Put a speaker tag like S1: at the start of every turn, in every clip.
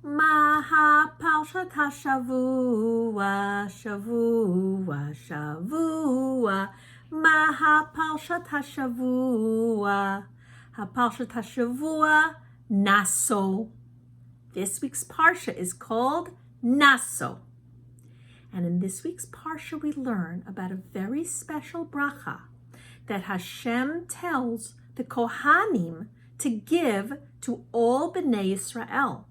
S1: Maha Parshat Hashavua, Shavua, Shavua. Maha Parshat Hashavua, HaParshat Hashavua, Nasso. This week's Parsha is called Nasso. And in this week's Parsha, we learn about a very special bracha that Hashem tells the Kohanim to give to all Bnei Israel.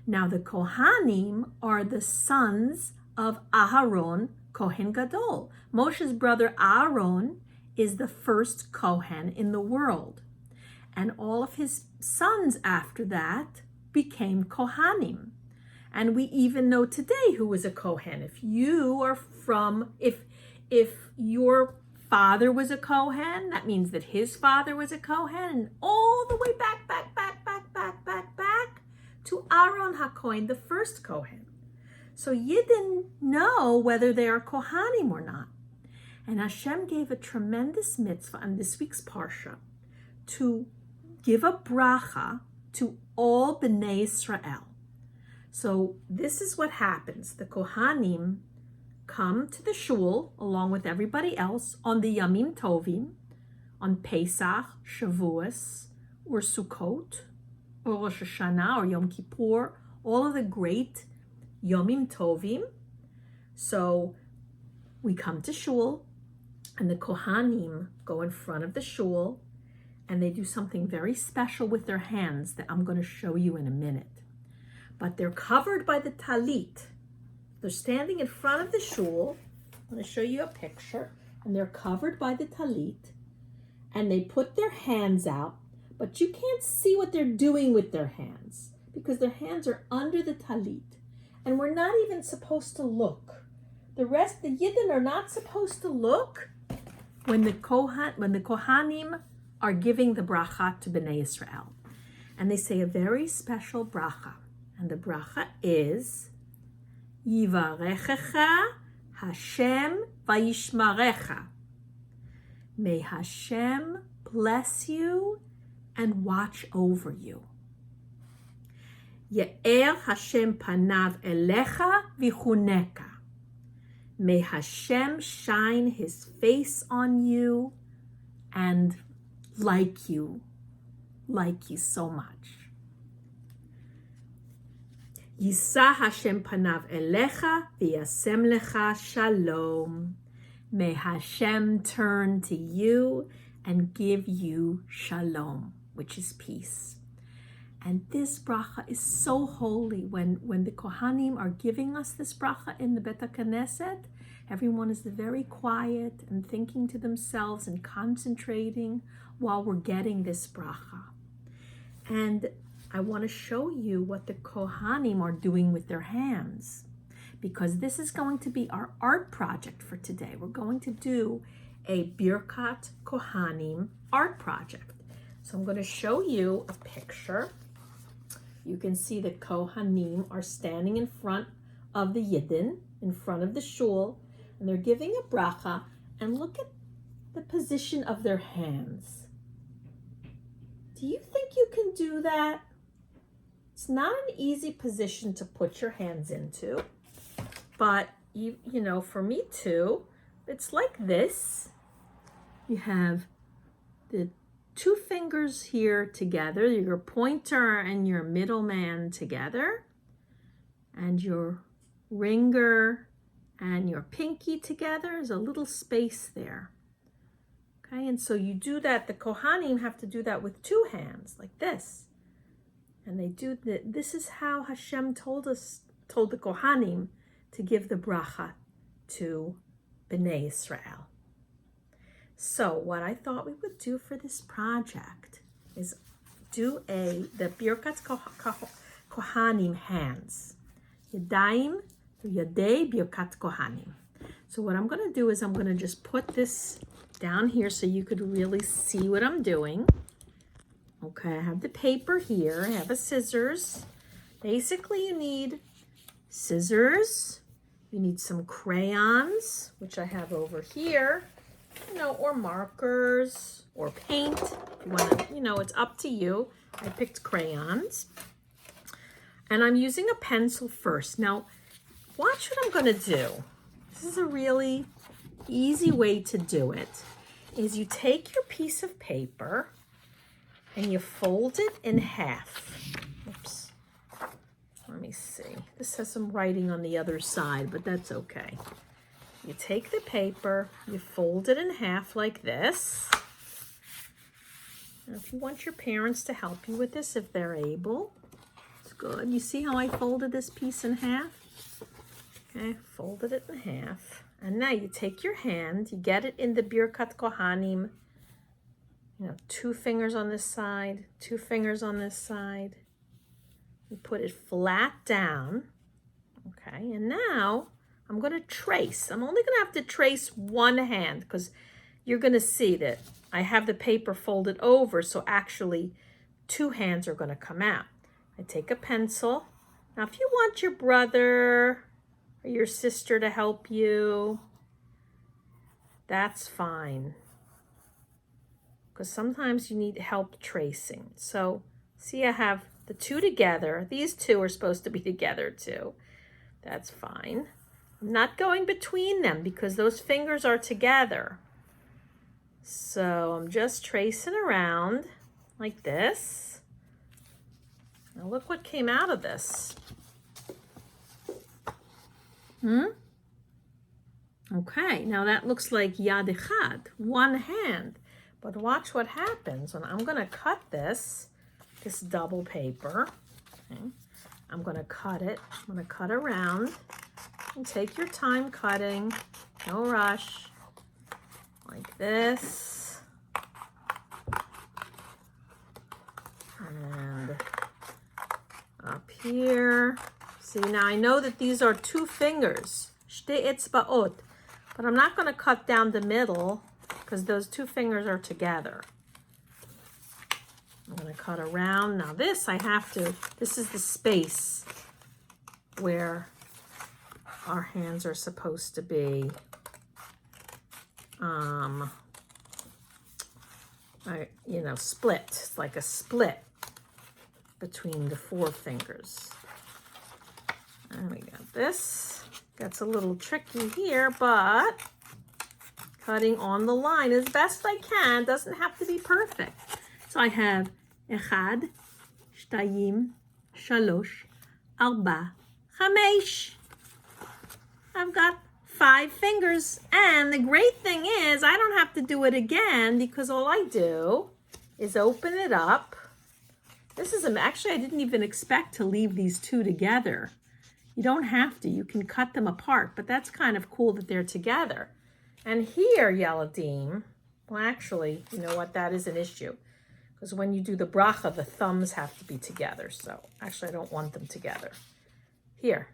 S1: Now, the Kohanim are the sons of Aharon, Kohen Gadol. Moshe's brother Aaron is the first Kohen in the world. And all of his sons after that became Kohanim. And we even know today who was a Kohen. If your father was a Kohen, that means that his father was a Kohen, and all the way back to Aaron HaKohen, the first Kohen. So you didn't know whether they are Kohanim or not. And Hashem gave a tremendous mitzvah on this week's Parsha to give a bracha to all Bnei Israel. So this is what happens. The Kohanim come to the shul along with everybody else on the Yamim Tovim, on Pesach, Shavuos, or Sukkot, or Rosh Hashanah, or Yom Kippur, all of the great Yomim Tovim. So we come to shul, and the Kohanim go in front of the shul, and they do something very special with their hands that I'm going to show you in a minute. But they're covered by the talit. They're standing in front of the shul. I'm going to show you a picture. And they're covered by the talit. And they put their hands out. But you can't see what they're doing with their hands, because their hands are under the talit. And we're not even supposed to look. The Yidden are not supposed to look when the Kohanim are giving the bracha to Bnei Israel. And they say a very special bracha. And the bracha is Yivarechecha Hashem vayishmarecha. May Hashem bless you and watch over you. Ye'er Hashem panav elecha vichuneka. May Hashem shine his face on you and like you so much. Yisa Hashem panav elecha v'yasem lecha shalom. May Hashem turn to you and give you shalom, which is peace. And this bracha is so holy. When the Kohanim are giving us this bracha in the Bet HaKnesset, everyone is very quiet and thinking to themselves and concentrating while we're getting this bracha. And I want to show you what the Kohanim are doing with their hands, because this is going to be our art project for today. We're going to do a Birkat HaKohanim art project. So I'm going to show you a picture. You can see the Kohanim are standing in front of the Yidden, in front of the shul, and they're giving a bracha, and look at the position of their hands. Do you think you can do that? It's not an easy position to put your hands into, but you know, for me too, it's like this. You have the two fingers here together, your pointer and your middle man together, and your ringer and your pinky together. There's a little space there. Okay, and so you do that. The Kohanim have to do that with two hands, like this. And they do that. This is how Hashem told the Kohanim to give the bracha to Bnei Israel. So what I thought we would do for this project is do the Birkat HaKohanim hands. Yadayim Yadei Birkat HaKohanim. So what I'm going to do is I'm going to just put this down here so you could really see what I'm doing. Okay, I have the paper here. I have a scissors. Basically, you need scissors. You need some crayons, which I have over here, or markers or paint. If you want to, it's up to you. I picked crayons. And I'm using a pencil first. Now, watch what I'm going to do. This is a really easy way to do it. Is you take your piece of paper and you fold it in half. Oops. Let me see. This has some writing on the other side, but that's okay. You take the paper, you fold it in half like this. Now, if you want your parents to help you with this, if they're able, it's good. You see how I folded this piece in half? Okay, folded it in half. And now you take your hand, you get it in the Birkat HaKohanim. You know, 2 fingers on this side, 2 fingers on this side. You put it flat down. Okay, and now I'm going to trace. I'm only going to have to trace one hand because you're going to see that I have the paper folded over, so actually 2 hands are going to come out. I take a pencil. Now, if you want your brother or your sister to help you, that's fine. Because sometimes you need help tracing. So, see, I have the 2 together. These 2 are supposed to be together too. That's fine. I'm not going between them because those fingers are together. So I'm just tracing around like this. Now look what came out of this. Okay, now that looks like yad echad, one hand. But watch what happens when I'm going to cut this double paper. Okay. I'm going to cut it. I'm going to cut around. And take your time cutting. No rush. Like this. And up here. See, now I know that these are 2 fingers. Shtei etzbaot. But I'm not going to cut down the middle because those 2 fingers are together. I'm going to cut around. Now this this is the space where our hands are supposed to be. Split. It's like a split between the 4 fingers. And we got this. Gets a little tricky here, but cutting on the line as best I can. Doesn't have to be perfect. So I have echad, shtayim, shalosh, arba, chamesh. I've got 5 fingers. And the great thing is I don't have to do it again because all I do is open it up. Actually, I didn't even expect to leave these 2 together. You don't have to. You can cut them apart, but that's kind of cool that they're together. And here, Yeladim, well, actually, you know what? That is an issue. Because when you do the bracha, the thumbs have to be together. So actually, I don't want them together. Here,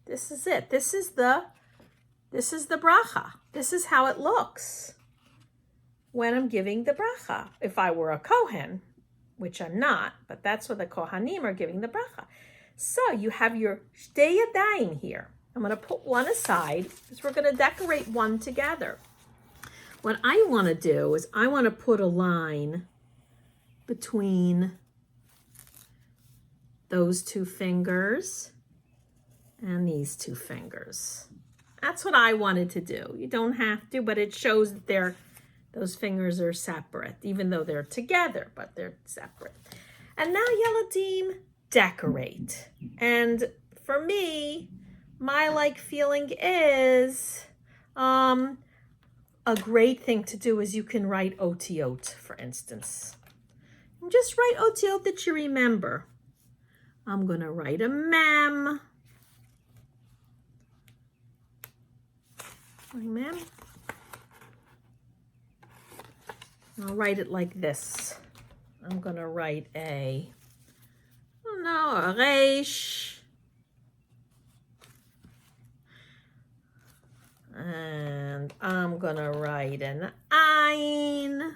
S1: this is it. This is the bracha. This is how it looks when I'm giving the bracha. If I were a Kohen, which I'm not, but that's what the Kohanim are giving the bracha. So you have your shtei yadayim here. I'm going to put one aside because we're going to decorate one together. What I want to do is I want to put a line between those 2 fingers and these 2 fingers. That's what I wanted to do. You don't have to, but it shows that those fingers are separate, even though they're together, but they're separate. And now, Yeladim, decorate. And for me, my feeling is a great thing to do is you can write otiot, for instance. And just write otiot that you remember. I'm going to write a mem. Mem. I'll write it like this. I'm going to write a reish. And I'm going to write an ayin.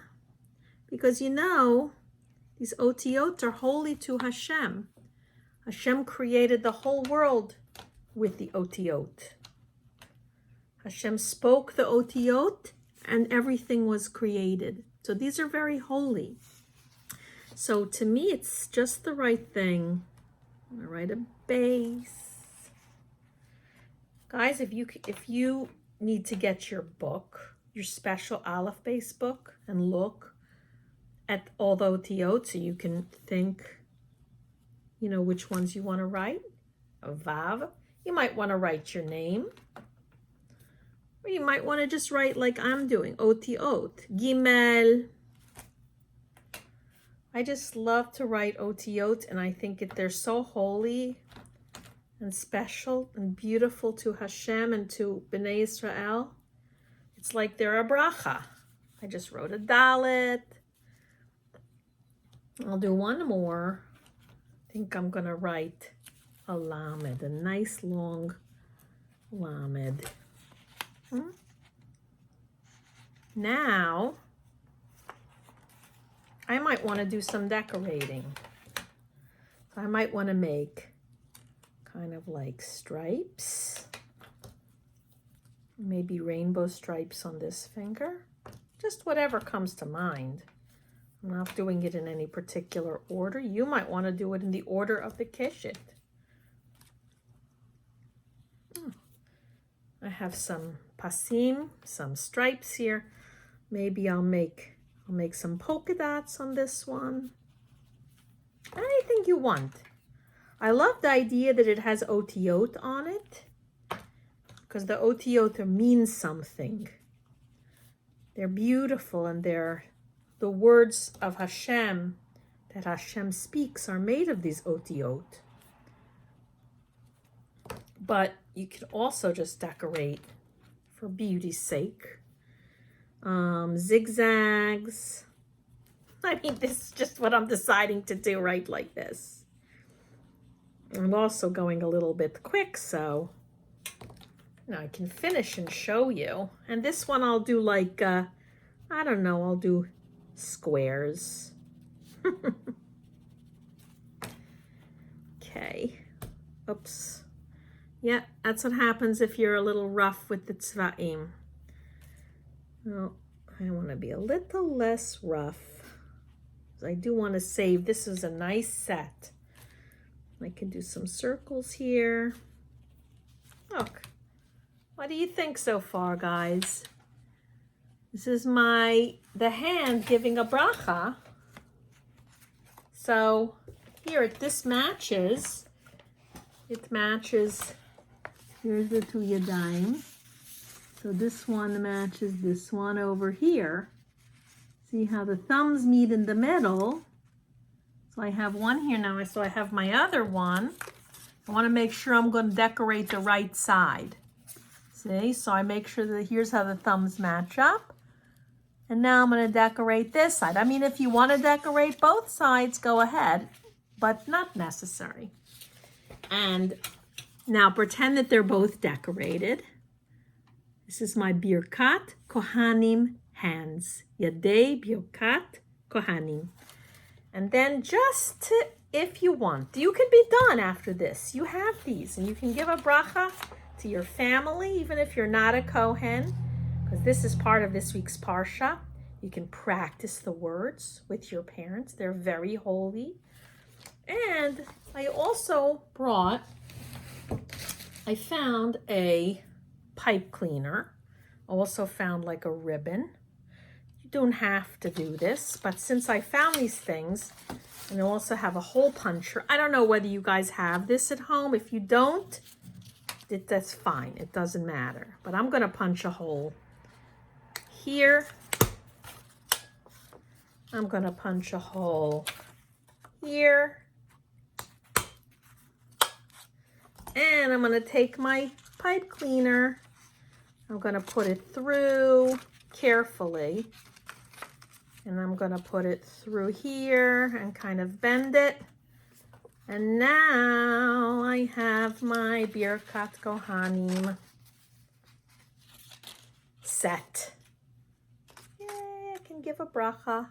S1: Because these otiyot are holy to Hashem. Hashem created the whole world with the otiyot. Hashem spoke the otiyot and everything was created. So these are very holy. So to me, it's just the right thing I'm gonna write a base. Guys, if you need to get your book, your special Aleph base book, and look at all the otiyot so you can think, you know, which ones you want to write. A Vav, you might want to write your name. Or you might want to just write like I'm doing, otiyot. Gimel. I just love to write otiyot, and I think they're so holy and special and beautiful to Hashem and to Bnei Israel. It's like they're a bracha. I just wrote a dalet. I'll do one more. I think I'm going to write a lamed, a nice long lamed. Now, I might want to do some decorating. I might want to make kind of like stripes. Maybe rainbow stripes on this finger. Just whatever comes to mind. I'm not doing it in any particular order. You might want to do it in the order of the keshet. I have some pasim, some stripes here. Maybe I'll make some polka dots on this one. Anything you want. I love the idea that it has otiyot on it, because the otiyot mean something. They're beautiful, and they're the words of Hashem that Hashem speaks are made of these otiyot. But you could also just decorate for beauty's sake. Zigzags. I mean, this is just what I'm deciding to do right like this. I'm also going a little bit quick, so now I can finish and show you. And this one I'll do like, I don't know, I'll do squares. Okay. Oops. Yeah, that's what happens if you're a little rough with the tzva'im. Well, I want to be a little less rough. I do want to save. This is a nice set. I can do some circles here. Look. What do you think so far, guys? This is the hand giving a bracha. So here, this matches. It matches. Here's the two yadayim. So this one matches this one over here. See how the thumbs meet in the middle. So I have one here now. So I have my other one. I want to make sure I'm going to decorate the right side. See? So I make sure that here's how the thumbs match up. And now I'm going to decorate this side. I mean, if you want to decorate both sides, go ahead. But not necessary. And now pretend that they're both decorated. This is my Birkat HaKohanim hands. Yadei Birkat HaKohanim. And then just if you want, you can be done after this. You have these, and you can give a bracha to your family, even if you're not a Kohen, because this is part of this week's Parsha. You can practice the words with your parents. They're very holy. And I also I found a pipe cleaner. I also found like a ribbon. You don't have to do this, but since I found these things, and I also have a hole puncher. I don't know whether you guys have this at home. If you don't, that's fine. It doesn't matter. But I'm going to punch a hole here. I'm going to punch a hole here. And I'm going to take my pipe cleaner. I'm going to put it through carefully. And I'm going to put it through here and kind of bend it. And now I have my Birkat HaKohanim set. Yay, I can give a bracha.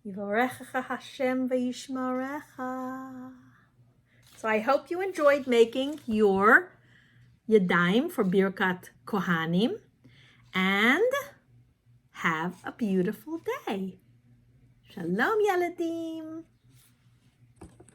S1: Yivarechecha Hashem v'yishmarecha. So I hope you enjoyed making your yadayim for Birkat HaKohanim, and have a beautiful day. Shalom, Yaladim.